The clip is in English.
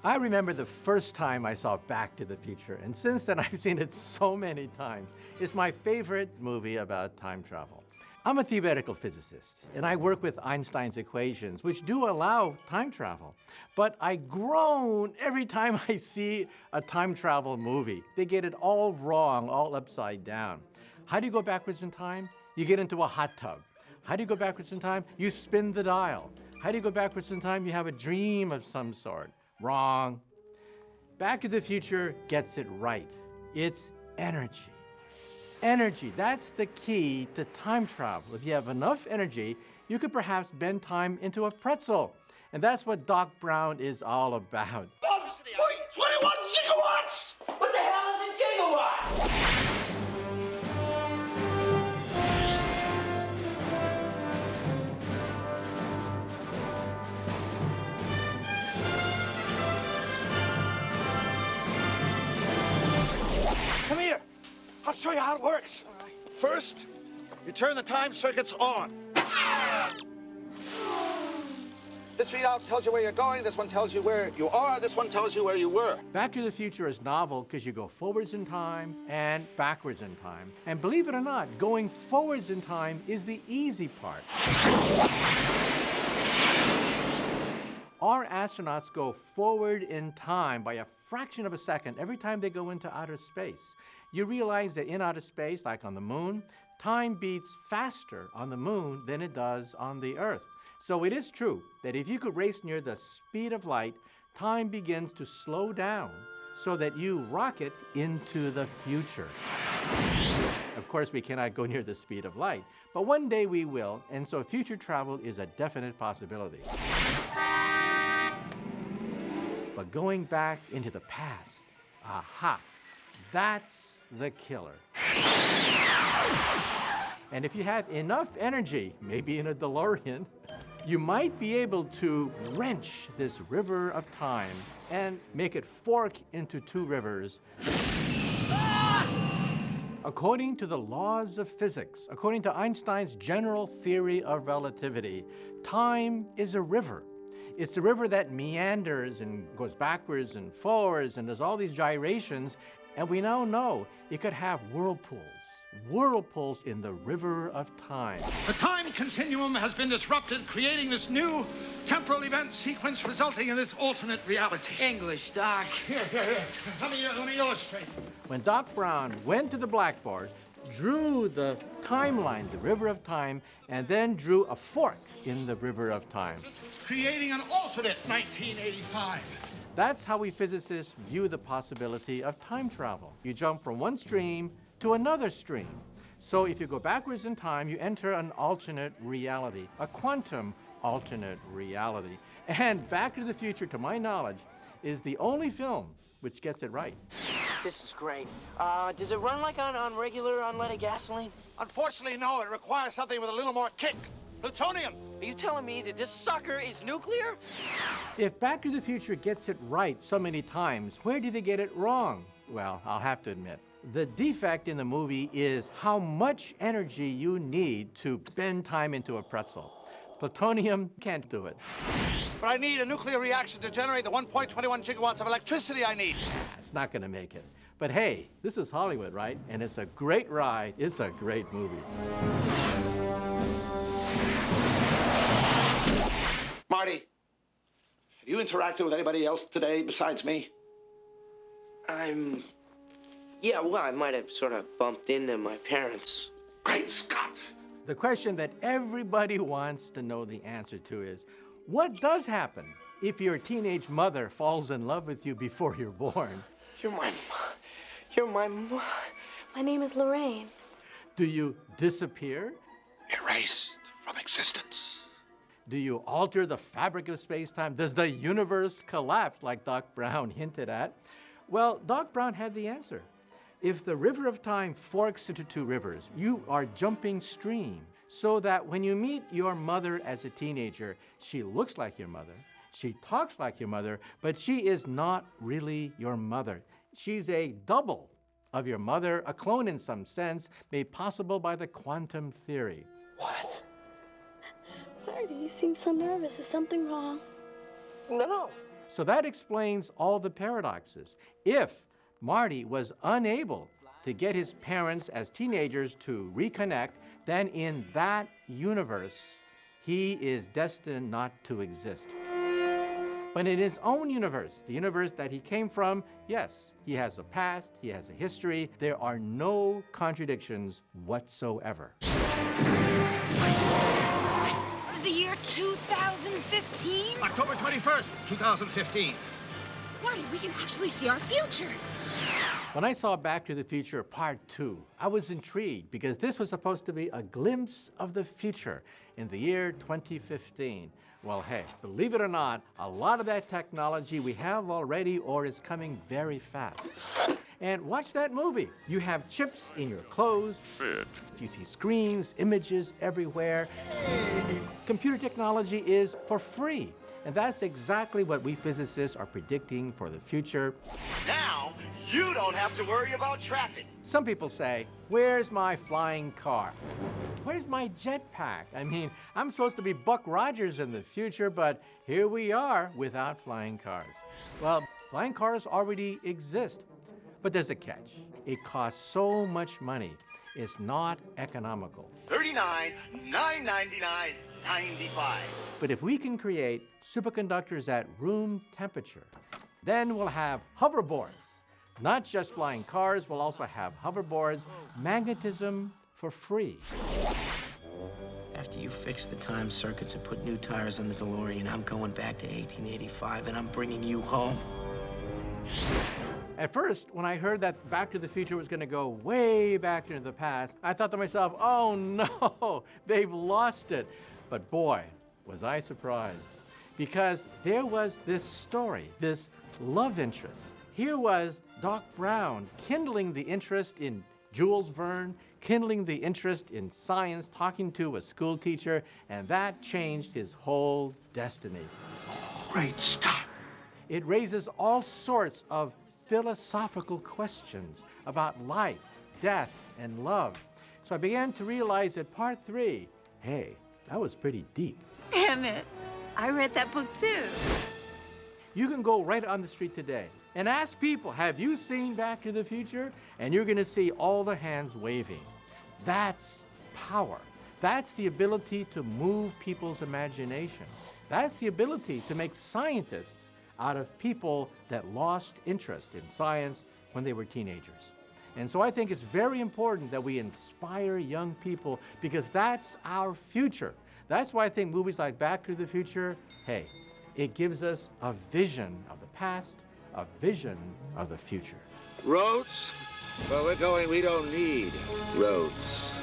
I remember the first time I saw Back to the Future, and since then I've seen it so many times. It's my favorite movie about time travel. I'm a theoretical physicist, and I work with Einstein's equations, which do allow time travel. But I groan every time I see a time travel movie. They get it all wrong, all upside down. How do you go backwards in time? You get into a hot tub. How do you go backwards in time? You spin the dial. How do you go backwards in time? You have a dream of some sort. Wrong. Back to the Future gets it right. It's energy. Energy, that's the key to time travel. If you have enough energy, you could perhaps bend time into a pretzel. And that's what Doc Brown is all about. Wait, 21 gigawatts! What the hell is a gigawatt? Come here. I'll show you how it works. First, you turn the time circuits on. This readout tells you where you're going, this one tells you where you are, this one tells you where you were. Back to the Future is novel because you go forwards in time and backwards in time. And believe it or not, going forwards in time is the easy part. Our astronauts go forward in time by a fraction of a second every time they go into outer space. You realize that in outer space, like on the moon, time beats faster on the moon than it does on the Earth. So it is true that if you could race near the speed of light, time begins to slow down so that you rocket into the future. Of course, we cannot go near the speed of light, but one day we will, and so future travel is a definite possibility. But going back into the past, aha, that's the killer. And if you have enough energy, maybe in a DeLorean, you might be able to wrench this river of time and make it fork into two rivers. According to the laws of physics, according to Einstein's general theory of relativity, time is a river. It's a river that meanders and goes backwards and forwards and does all these gyrations, and we now know it could have whirlpools in the river of time. The time continuum has been disrupted, creating this new temporal event sequence resulting in this alternate reality. English, Doc. Here. Let me illustrate. When Doc Brown went to the blackboard, drew the timeline, the river of time, and then drew a fork in the river of time. Creating an alternate 1985. That's how we physicists view the possibility of time travel. You jump from one stream to another stream. So if you go backwards in time, you enter an alternate reality, a quantum alternate reality. And Back to the Future, to my knowledge, is the only film which gets it right. This is great. Does it run like on regular unleaded gasoline? Unfortunately, no. It requires something with a little more kick. Plutonium. Are you telling me that this sucker is nuclear? If Back to the Future gets it right so many times, where do they get it wrong? Well, I'll have to admit, the defect in the movie is how much energy you need to bend time into a pretzel. Plutonium can't do it. But I need a nuclear reaction to generate the 1.21 gigawatts of electricity I need. It's not going to make it. But hey, this is Hollywood, right? And it's a great ride. It's a great movie. Marty, have you interacted with anybody else today besides me? Yeah, well, I might have sort of bumped into my parents. Great Scott! The question that everybody wants to know the answer to is, what does happen if your teenage mother falls in love with you before you're born? My name is Lorraine. Do you disappear? Erased from existence. Do you alter the fabric of space-time? Does the universe collapse like Doc Brown hinted at? Well, Doc Brown had the answer. If the river of time forks into two rivers, you are jumping stream, so that when you meet your mother as a teenager, she looks like your mother, she talks like your mother, but she is not really your mother. She's a double of your mother, a clone in some sense, made possible by the quantum theory. What? Marty, you seem so nervous. Is something wrong? No. So that explains all the paradoxes. If Marty was unable to get his parents as teenagers to reconnect, then in that universe, he is destined not to exist. But in his own universe, the universe that he came from, yes, he has a past, he has a history. There are no contradictions whatsoever. This is the year 2015? October 21st, 2015. Marty, we can actually see our future. When I saw Back to the Future Part 2, I was intrigued because this was supposed to be a glimpse of the future in the year 2015. Well, hey, believe it or not, a lot of that technology we have already or is coming very fast. And watch that movie. You have chips in your clothes. You see screens, images everywhere. Computer technology is for free. And that's exactly what we physicists are predicting for the future. Now, you don't have to worry about traffic. Some people say, where's my flying car? Where's my jetpack? I mean, I'm supposed to be Buck Rogers in the future, but here we are without flying cars. Well, flying cars already exist, but there's a catch. It costs so much money. It's not economical. $39, $9.99, $95. But if we can create superconductors at room temperature, then we'll have hoverboards. Not just flying cars, we'll also have hoverboards, magnetism for free. After you fix the time circuits and put new tires on the DeLorean, I'm going back to 1885 and I'm bringing you home. At first, when I heard that Back to the Future was going to go way back into the past, I thought to myself, oh no, they've lost it. But boy, was I surprised. Because there was this story, this love interest. Here was Doc Brown kindling the interest in Jules Verne, kindling the interest in science, talking to a school teacher, and that changed his whole destiny. Great Scott. It raises all sorts of philosophical questions about life, death, and love. So I began to realize that Part 3, hey, that was pretty deep. Damn it. I read that book too. You can go right on the street today and ask people, have you seen Back to the Future? And you're going to see all the hands waving. That's power. That's the ability to move people's imagination. That's the ability to make scientists out of people that lost interest in science when they were teenagers. And so I think it's very important that we inspire young people because that's our future. That's why I think movies like Back to the Future, hey, it gives us a vision of the past, a vision of the future. Roads? Where we're going, we don't need roads.